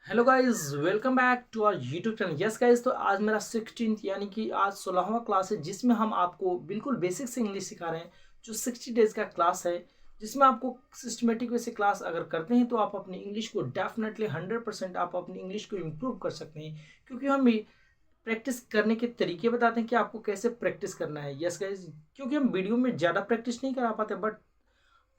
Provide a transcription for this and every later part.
Hello guys, welcome back to our YouTube channel. Yes guys, तो आज मेरा 16th यानी कि आज 16वां क्लास है, जिसमें हम आपको बिल्कुल बेसिक से इंग्लिश सिखा रहे हैं। जो 60 डेज का क्लास है, जिसमें आपको सिस्टमेटिक वे से क्लास अगर करते हैं तो आप अपनी इंग्लिश को डेफिनेटली 100% आप अपनी इंग्लिश को इम्प्रूव कर सकते हैं। क्योंकि हम भी प्रैक्टिस करने के तरीके बताते हैं कि आपको कैसे प्रैक्टिस करना है। यस गाइस, क्योंकि हम वीडियो में ज़्यादा प्रैक्टिस नहीं करा पाते, but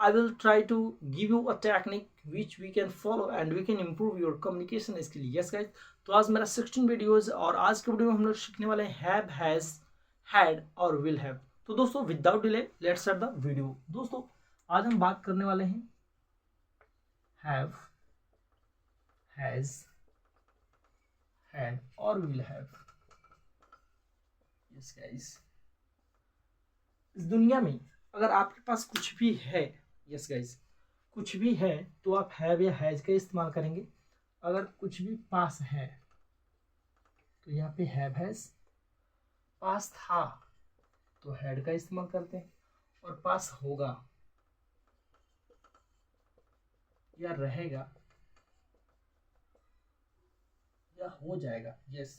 I will try to give you a technique which we can follow and we can improve your communication skill. Yes guys, तो आज मेरा 16 वीडियोस और आज के वीडियो में हम लोग सीखने वाले हैं हैव, हैज, हैड और विल हैव। तो दोस्तों without delay let's start the video. दोस्तों आज हम बात करने वाले हैं हैव, हैज, हैड और विल हैव। यस गाइस, इस दुनिया में अगर आपके पास कुछ भी है, यस गाइस, कुछ भी है तो आप हैव या हैज का इस्तेमाल करेंगे। अगर कुछ भी पास है तो यहाँ पे हैव हैज, पास था तो हैड का इस्तेमाल करते हैं, और पास होगा या रहेगा या हो जाएगा, यस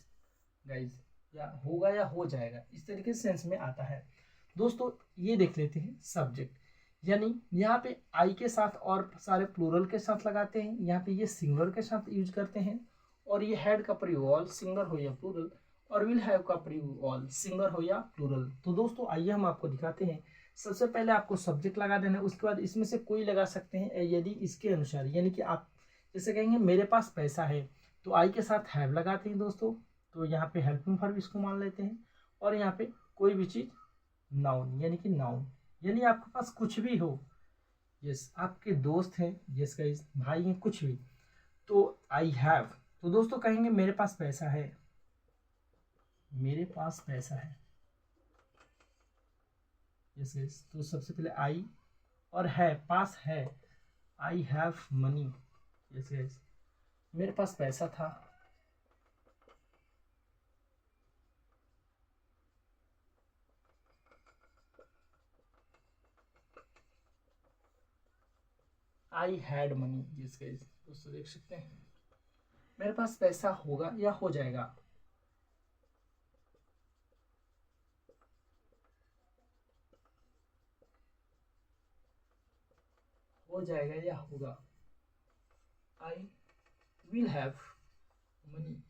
गाइस, या होगा या हो जाएगा, इस तरीके से सेंस में आता है। दोस्तों ये देख लेते हैं सब्जेक्ट, यानी यहाँ पे आई के साथ और सारे प्लूरल के साथ लगाते हैं, यहाँ पे ये सिंगुलर के साथ यूज करते हैं, और ये हैड का प्रयोग ऑल सिंगुलर हो या प्लूरल, और विल हैव का प्रयोग ऑल सिंगुलर हो या प्लूरल। तो दोस्तों आइए हम आपको दिखाते हैं। सबसे पहले आपको सब्जेक्ट लगा देना है, उसके बाद इसमें से कोई लगा सकते हैं यदि इसके अनुसार, यानी कि आप जैसे कहेंगे मेरे पास पैसा है तो आई के साथ हैव लगाते हैं दोस्तों, तो यहाँ पे हेल्पिंग वर्ब इसको मान लेते हैं, और यहाँ पे कोई भी चीज नाउन यानी कि नाउन, यानी आपके पास कुछ भी हो, यस आपके दोस्त हैं, यस गाइस भाई हैं, कुछ भी, तो आई हैव। तो दोस्तों कहेंगे मेरे पास पैसा है, मेरे पास पैसा है, यस गाइस। तो सबसे पहले आई और है, पास है, I have money, yes guys, मेरे पास पैसा था, I had money, yes guys. दोस्तों देख सकते हैं मेरे पास पैसा होगा या हो जाएगा, हो जाएगा या होगा, I will have money,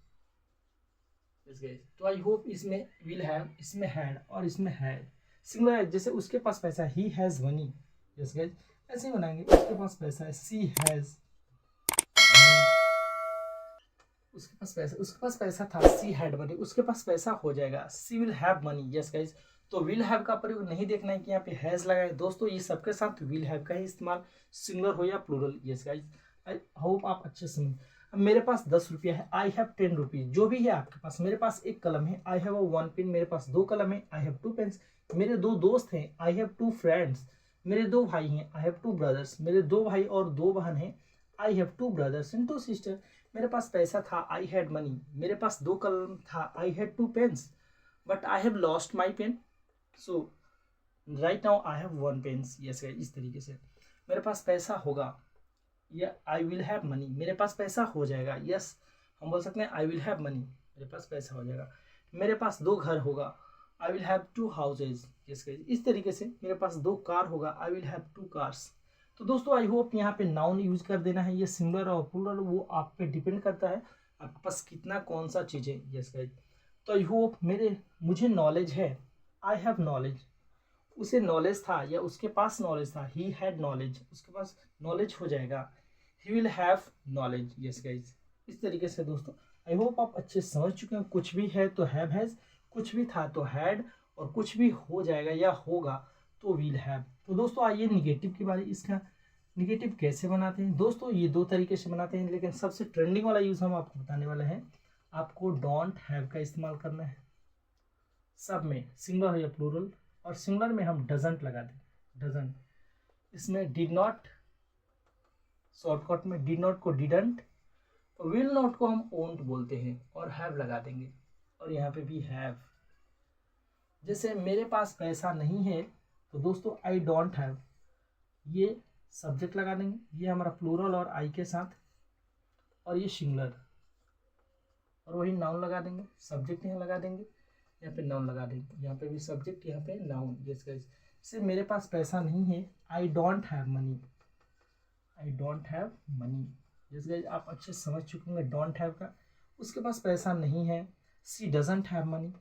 yes guys. तो आई होप इसमें विल हैव, इसमें हैड और इसमें हैड सिंगुलर है, जैसे उसके पास पैसा he has money, yes guys, ऐसे ही बनाएंगे। उसके पास पैसा है, सी हैज मनी, उसके पास पैसा था, सी हैड मनी, उसके पास पैसा हो जाएगा, she will have money, yes guys. तो विल हैव का प्रयोग नहीं देखना है कि यहाँ पे हैज लगाए दोस्तों, ये सबके साथ विल हैव का ही इस्तेमाल, सिंगुलर हो या plural, yes guys. I hope आप अच्छे से समझ। अब मेरे पास 10 रुपया है, आई हैव 10 रुपीज, जो भी है आपके पास। मेरे पास एक कलम है, आई हैव अ 1 पेन, मेरे पास 2 कलम है, आई हैव 2 पेन्स। मेरे 2 दोस्त हैं, आई हैव 2 फ्रेंड्स। मेरे 2 भाई हैं, आई हैव 2 ब्रदर्स। मेरे 2 भाई और 2 बहन हैं, I have 2 brothers and 2 sister. मेरे पास पैसा था, आई हैड मनी। मेरे पास 2 कलम था, I had 2 pens, but I have lost my pen, so right now I have 1 pens, yes. इस तरीके से मेरे पास पैसा होगा या आई विल हैव मनी, मेरे पास पैसा हो जाएगा, यस। हम बोल सकते हैं आई विल हैव मनी, मेरे पास पैसा हो जाएगा। मेरे पास 2 घर होगा, I will have 2 houses, yes. इस तरीके से मेरे पास 2 कार होगा, आई विल हैव 2 कार्स। तो दोस्तों आई होप यहाँ पे नाउन यूज कर देना है, ये सिंगुलर और प्लूरल वो आप पे डिपेंड करता है आपके पास कितना कौन सा चीज़ है, यस गाइस। तो आई होप मुझे नॉलेज है, आई हैव नॉलेज, उसे नॉलेज था या उसके पास नॉलेज था, ही हैड नॉलेज, उसके पास नॉलेज हो जाएगा, he will have knowledge, yes guys. इस तरीके से दोस्तों आई होप आप अच्छे से समझ चुके हैं। कुछ भी है तो हैव हैज, कुछ भी था तो हैड, और कुछ भी हो जाएगा या होगा तो विल हैव। तो दोस्तों आइए निगेटिव की बारी, इसका निगेटिव कैसे बनाते हैं दोस्तों। ये 2 तरीके से बनाते हैं, लेकिन सबसे ट्रेंडिंग वाला यूज हम आपको बताने वाले हैं। आपको डोंट हैव का इस्तेमाल करना है सब में, सिंगुलर या प्लूरल, और सिंगुलर में हम डजंट लगा दें, डजंट। इसमें डिड नॉट, शॉर्टकट में डिड नॉट को डिडंट, और विल नॉट को हम ओंट बोलते हैं, और हैव लगा देंगे, और यहाँ पे भी हैव। जैसे मेरे पास पैसा नहीं है तो दोस्तों आई डोंट हैव, ये सब्जेक्ट लगा देंगे, ये हमारा प्लूरल और आई के साथ, और ये सिंगुलर, और वही नाउन लगा देंगे, सब्जेक्ट यहाँ लगा देंगे, यहाँ पे नाउन लगा देंगे, यहाँ पे भी सब्जेक्ट, यहाँ पे नाउन। यस गाइस, से मेरे पास पैसा नहीं है, आई don't have money, I don't have money. Yes guys, आप अच्छे समझ चुके होंगे डोंट हैव का, उसके पास पैसा नहीं है। She doesn't have money,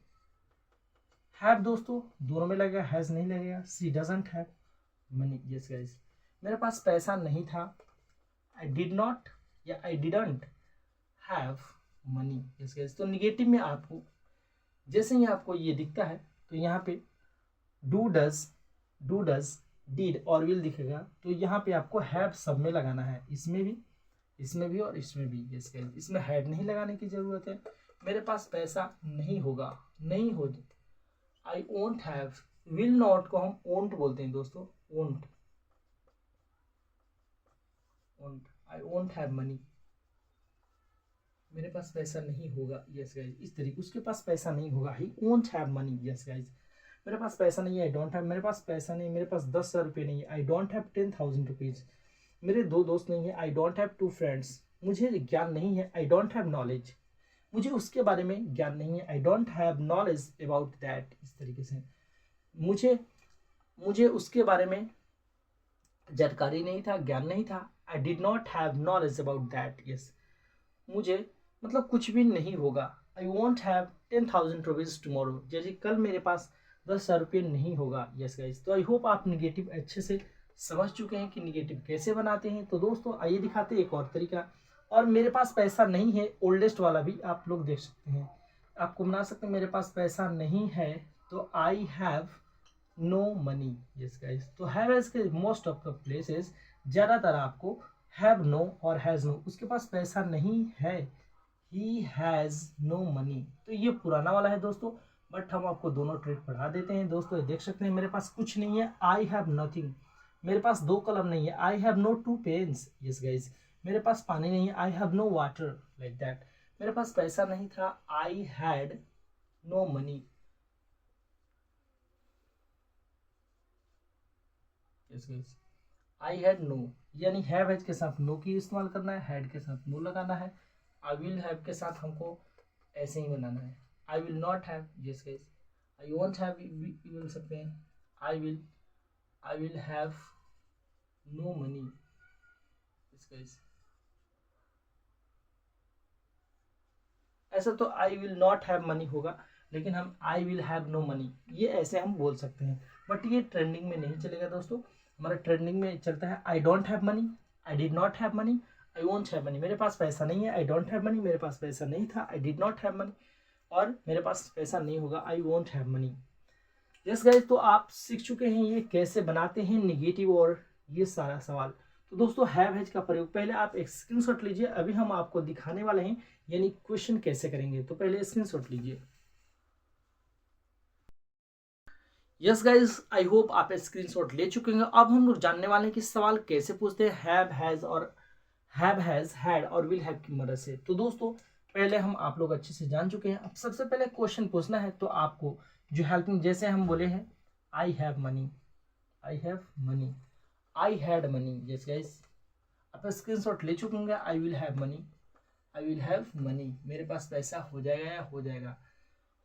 have दोस्तों दोनों में लगेगा, हैज़ नहीं लगेगा। She doesn't have money. Yes guys, मेरे पास पैसा नहीं था, आई डिड नॉट या I didn't have money. Yes guys, तो निगेटिव में आपको जैसे ही आपको ये दिखता है तो यहाँ पे डू डज डिड और विल दिखेगा, तो यहाँ पे आपको हैव सब में लगाना है, इसमें भी और इसमें भी। यस गाइस, इसमें हैड नहीं लगाने की जरूरत है। मेरे पास पैसा नहीं होगा, नहीं हो, आई वोंट हैव, विल नॉट को हम वोंट बोलते हैं दोस्तों, won't, I won't have money, मेरे पास पैसा नहीं होगा। यस गाइस, इस तरीके, उसके पास पैसा नहीं होगा, he won't have money. Yes guys, मेरे पास पैसा नहीं है, आई डोंट हैव, मेरे पास पैसा नहीं, मेरे पास 10,000 रुपये नहीं है, आई डोंट हैव 10,000 रुपीज़। मेरे 2 दोस्त नहीं है, आई डोंट हैव 2 फ्रेंड्स। मुझे ज्ञान नहीं है, आई डोंट हैव नॉलेज, मुझे उसके बारे में ज्ञान नहीं है, आई don't have knowledge about that. इस तरीके से मुझे उसके बारे में जानकारी नहीं था, ज्ञान नहीं था, I did not have knowledge about that. Yes, मुझे मतलब कुछ भी नहीं होगा, I want have 10,000 rupees tomorrow, जैसे कल मेरे पास 10,000 रुपये नहीं होगा। यस गाइस, तो आई होप आप निगेटिव अच्छे से समझ चुके हैं कि निगेटिव कैसे बनाते हैं। तो दोस्तों आइए दिखाते हैं एक और तरीका, और मेरे पास पैसा नहीं है ओल्डेस्ट वाला भी आप लोग देख सकते हैं, आपको बना सकते हैं, मेरे पास पैसा नहीं है तो I have no money. Yes guys, तो हैव एज के मोस्ट ऑफ द प्लेसेस ज़्यादातर आपको हैव नो और हैज़ नो, उसके पास पैसा नहीं है, ही हैज़ नो मनी, तो ये पुराना वाला है दोस्तों। बट हम आपको दोनों ट्रिक पढ़ा देते हैं दोस्तों। देख सकते हैं मेरे पास कुछ नहीं है, आई हैव नथिंग, मेरे पास 2 कलम नहीं है, I have no 2 pens. Yes guys, मेरे पास पानी नहीं है, I have no water, like that. मेरे पास पैसा नहीं था, I had no money. Yes guys, I had no, यानी हैव के साथ नो की इस्तेमाल करना है, हैड के साथ नो लगाना है। आई विल हैव के साथ हमको ऐसे ही बनाना है, I will not have. Yes guys, I won't have बोल सकते हैं, I will have no money. Yes guys, ऐसा तो I will not have money होगा, लेकिन हम I will have no money ये ऐसे हम बोल सकते हैं, बट ये ट्रेंडिंग में नहीं चलेगा दोस्तों। हमारा ट्रेंडिंग में चलता है आई don't have money, I did not have money, I won't have money. मेरे पास पैसा नहीं है, आई डोंट हैव मनी, मेरे पास पैसा नहीं था, I did not have money, और मेरे पास पैसा नहीं होगा, आई won't have money. Yes guys, तो आप सीख चुके हैं ये कैसे बनाते हैं निगेटिव और ये सारा सवाल। तो दोस्तों हैव हैज का प्रयोग पहले आप एक स्क्रीनशॉट लीजिए, अभी हम आपको दिखाने वाले हैं यानी क्वेश्चन कैसे करेंगे, तो पहले स्क्रीनशॉट लीजिए। यस गाइज, आई होप आप स्क्रीनशॉट ले चुके हैं। अब हम लोग जानने वाले हैं कि सवाल कैसे पूछते हैं हैव हैज और हैव हैज हैड और विल हैव की मदद से। तो दोस्तों पहले हम आप लोग अच्छे से जान चुके हैं, अब सबसे पहले क्वेश्चन पूछना है तो आपको जो हेल्पिंग, जैसे हम बोले हैं I have money, I have money, I had money. Yes guys, आप स्क्रीनशॉट ले चुके होंगे, आई will have money, I will have money, मेरे पास पैसा हो जाएगा या हो जाएगा,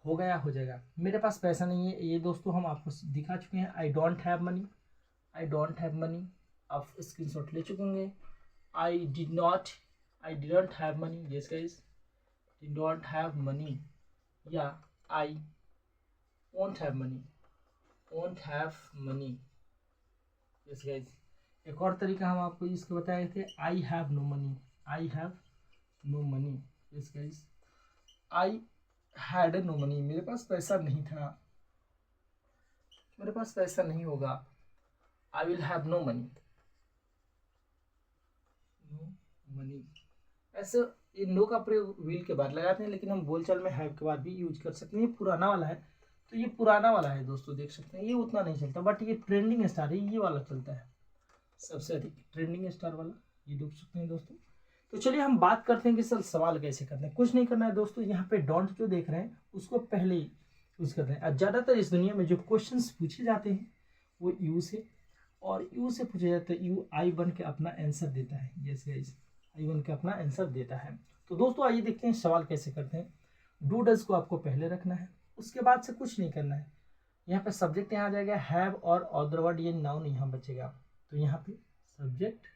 हो गया हो जाएगा। मेरे पास पैसा नहीं है, ये दोस्तों हम आपको दिखा चुके हैं, I don't have money, I don't have money, आप स्क्रीनशॉट ले चुके होंगे। I didn't have money, yes guys, did not have money, या I won't have money, won't have money. Yes guys, एक और तरीका हम आपको इसको बताए थे, I have no money, I have no money. Yes guys, I had no money, मेरे पास पैसा नहीं था, मेरे पास पैसा नहीं होगा, I will have no money, no money. ऐसे ये नो का प्रयोग विल के बाद लगाते हैं, लेकिन हम बोलचाल में हैव के बाद भी यूज कर सकते हैं। ये पुराना वाला है, तो ये पुराना वाला है दोस्तों, देख सकते हैं ये उतना नहीं चलता, बट ये ट्रेंडिंग स्टार है, ये वाला चलता है सबसे अधिक, ट्रेंडिंग स्टार वाला, ये देख सकते हैं दोस्तों। तो चलिए हम बात करते हैं कि सर सवाल कैसे करते हैं। कुछ नहीं करना है दोस्तों, यहाँ पे डोंट जो देख रहे हैं उसको पहले ही यूज करते हैं। और ज़्यादातर इस दुनिया में जो क्वेश्चंस पूछे जाते हैं वो यू से, और यू से पूछे जाते हैं, यू आई बन के अपना आंसर देता है। यस गाइस, I1 का अपना आंसर देता है। तो दोस्तों आइए देखते हैं सवाल कैसे करते हैं। डू डज को आपको पहले रखना है, उसके बाद से कुछ नहीं करना है। यहाँ पे सब्जेक्ट यहाँ आ जाएगा हैव और अदर वर्ड ये नाउन यहाँ बचेगा। तो यहाँ पे सब्जेक्ट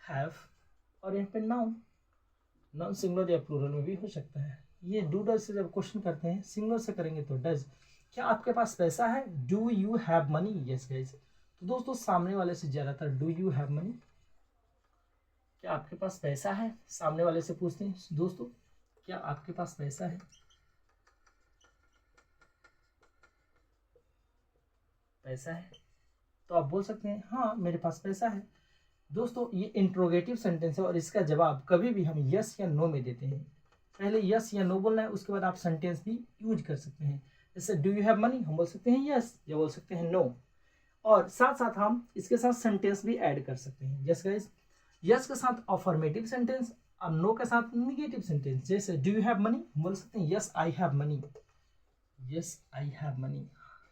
हैव और यहाँ पे नाउन, नाउन सिंगुलर या प्लूरल में भी हो सकता है। ये डू डज से जब क्वेश्चन करते हैं सिंगुलर से करेंगे तो डज। क्या आपके पास पैसा है? Do you have money? Yes guys. तो दोस्तों सामने वाले से ज्यादातर डू यू हैव मनी, क्या आपके पास पैसा है, सामने वाले से पूछते हैं दोस्तों क्या आपके पास पैसा है? पैसा है तो आप बोल सकते हैं हाँ मेरे पास पैसा है। दोस्तों ये इंट्रोगेटिव सेंटेंस है और इसका जवाब कभी भी हम यस या नो में देते हैं। पहले यस या नो बोलना है, उसके बाद आप सेंटेंस भी यूज कर सकते हैं। जैसे डू यू हैव मनी, हम बोल सकते हैं यस या बोल सकते हैं नो, और साथ साथ हम इसके साथ सेंटेंस भी ऐड कर सकते हैं। यस गाइस, यस के साथ अफर्मेटिव सेंटेंस और नो के साथ निगेटिव सेंटेंस। जैसे डू यू हैव मनी, हम बोल सकते हैं yes I have money, yes I have money.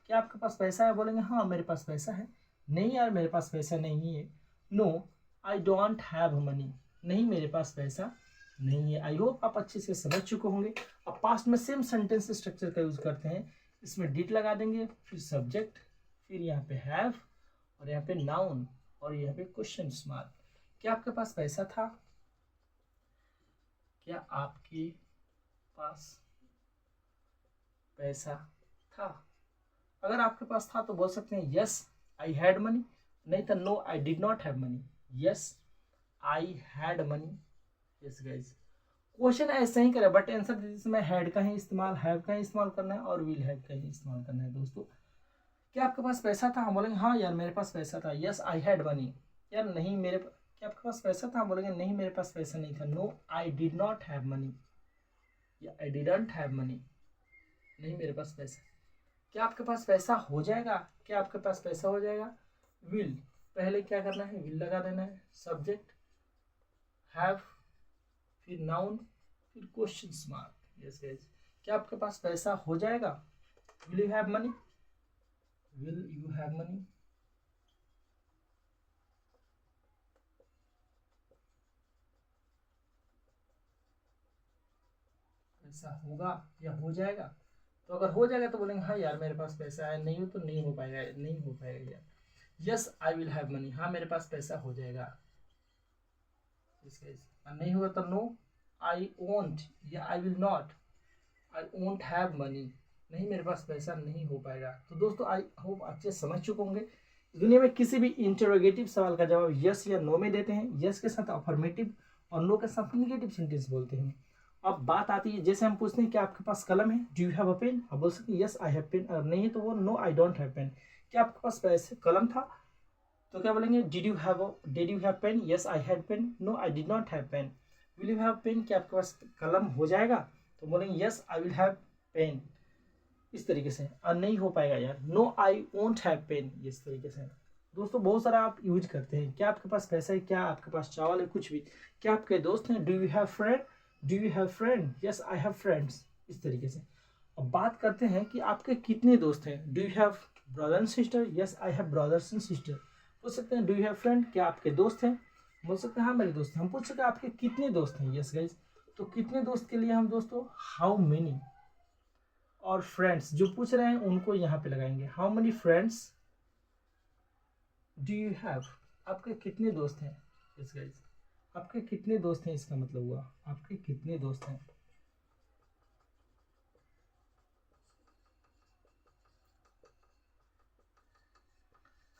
क्या आपके पास पैसा है? बोलेंगे हाँ मेरे पास पैसा है। नहीं यार मेरे पास पैसा नहीं है। No I don't have money, नहीं मेरे पास पैसा नहीं है। आई होप आप अच्छे से समझ चुके होंगे। अब पास्ट में सेम सेंटेंस स्ट्रक्चर का यूज करते हैं। इसमें डिड लगा देंगे, फिर सब्जेक्ट, फिर यहाँ पे हैव और यहाँ पे नाउन और यहाँ पे क्वेश्चन मार्क। क्या आपके पास पैसा था? क्या आपके पास पैसा था? अगर आपके पास था तो बोल सकते हैं यस आई हैड मनी, नहीं तो no I did not have money, yes I had money. Yes guys, question ऐसे ही करें बट आंसर इसमें हैड का ही इस्तेमाल, हैव का ही इस्तेमाल करना है और विल हैव का ही इस्तेमाल करना है। दोस्तों क्या आपके पास पैसा था? हम बोलेंगे हाँ यार मेरे पास पैसा था। Yes I had money. यार नहीं मेरे, क्या आपके पास पैसा था? हम बोलेंगे नहीं मेरे पास पैसा नहीं था। No I did not have money या आई डिडंट हैव मनी, नहीं मेरे पास पैसा। क्या आपके पास पैसा हो जाएगा? क्या आपके पास पैसा हो जाएगा? विल, पहले क्या करना है? विल लगा देना है, सब्जेक्ट हैव, फिर नाउन, फिर क्वेश्चन मार्क। यस गाइस, क्या आपके पास पैसा हो जाएगा? Will you have money, will you have money. पैसा होगा या हो जाएगा? तो अगर हो जाएगा तो बोलेंगे हाँ यार मेरे पास पैसा है, नहीं हो तो नहीं हो पाएगा, नहीं हो पाएगा यार। Yes I will have money, हाँ मेरे पास पैसा हो जाएगा। नहीं होगा तो नो आई वोंट या आई will not, I won't have money, नहीं मेरे पास पैसा नहीं हो पाएगा। तो दोस्तों आई होप अच्छे समझ चुके होंगे। दुनिया में किसी भी इंटरोगेटिव सवाल का जवाब यस या नो में देते हैं। यस के साथ अफर्मेटिव और नो के साथ निगेटिव सेंटेंस बोलते हैं। अब बात आती है, जैसे हम पूछते हैं कि आपके पास कलम है, do you have a pen, आप बोल सकते हैं यस आई हैव पेन। अगर नहीं है तो वो no I don't have pen. क्या आपके पास पैसे कलम था? तो क्या बोलेंगे did you have pen, yes I had pen, no I did not have pen. Will you have pen, क्या आपके पास कलम हो जाएगा? तो बोलेंगे yes I will have pen, इस तरीके से। और नहीं हो पाएगा यार, no I won't have pen, इस तरीके से। दोस्तों बहुत सारा आप यूज करते हैं। क्या आपके पास पैसा है? क्या आपके पास चावल है? कुछ भी। क्या आपके दोस्त हैं? Do you have friend, do you have friend, yes I have friends, इस तरीके से। अब बात करते हैं कि आपके कितने दोस्त हैं। Do you have brother and sister, yes I have brothers and sister. पूछ सकते हैं डू यू हैव फ्रेंड, क्या आपके दोस्त हैं? बोल सकते हैं हाँ मेरे दोस्त हैं। हम पूछ सकते हैं आपके कितने दोस्त हैं। यस गाइज, तो कितने दोस्त के लिए हम दोस्तों हाउ मेनी, और फ्रेंड्स जो पूछ रहे हैं उनको यहाँ पे लगाएंगे how many friends do you have, आपके कितने दोस्त हैं। यस गाइज, आपके कितने दोस्त हैं, इसका मतलब हुआ आपके कितने दोस्त हैं।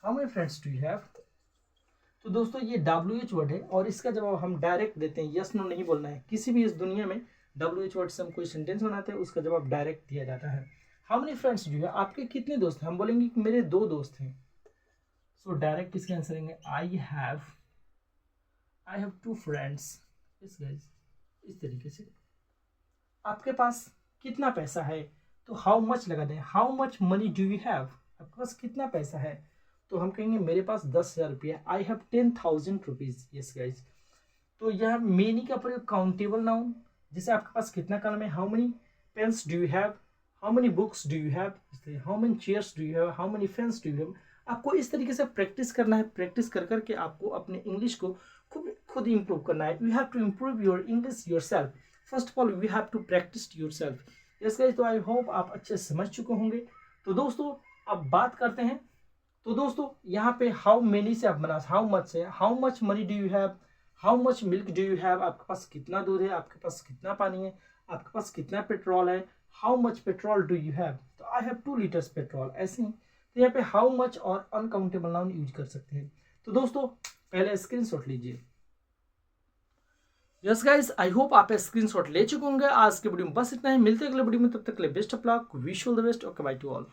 How many friends do you have. तो दोस्तों ये WH वर्ड है और इसका जवाब हम डायरेक्ट देते हैं, यस नो नहीं बोलना है। किसी भी इस दुनिया में WH वर्ड से हम कोई सेंटेंस बनाते हैं, उसका जवाब डायरेक्ट दिया जाता है। How many friends do you have, आपके कितने दोस्त हैं। हम बोलेंगे कि मेरे 2 दोस्त हैं। सो डायरेक्ट इसका आंसर देंगे आई हैव 2 फ्रेंड्स। इस तरीके से। आपके पास कितना पैसा है, तो हाउ मच लगा दें, how much money do you have, आपके पास कितना पैसा है। तो हम कहेंगे मेरे पास 10,000 रुपया, I have 10,000 rupees. Yes guys, तो यह मेनी का प्रयोग काउंटेबल नाउन, जैसे आपके पास कितना कलम है, how many pens do you have, how many books do you have, how many chairs do you have, how many fans do you have. आपको इस तरीके से प्रैक्टिस करना है। प्रैक्टिस कर करके आपको अपने इंग्लिश को खुद इम्प्रूव करना है। You have to improve your English yourself. First of all we have to practise yourself. Yes guys, तो आई होप आप अच्छे से समझ चुके होंगे। तो दोस्तों अब बात करते हैं। तो दोस्तों यहाँ पे हाउ मेनी से आप बना, हाउ मच से, how much money do you have, how much milk do you have, आपके पास कितना दूध है, आपके पास कितना पानी है, आपके पास कितना पेट्रोल है, how much petrol do you have, तो आई हैव 2 लीटर्स पेट्रोल, ऐसे ही। तो यहाँ पे हाउ मच और अनकाउंटेबल नाउन यूज कर सकते हैं। तो दोस्तों पहले स्क्रीनशॉट लीजिए। यस गाइस, आई होप आप स्क्रीनशॉट ले चुके होंगे। आज के वीडियो में बस इतना ही, मिलते हैं अगले वीडियो में, तब तक के लिए best of luck, wish all the best, okay by two all.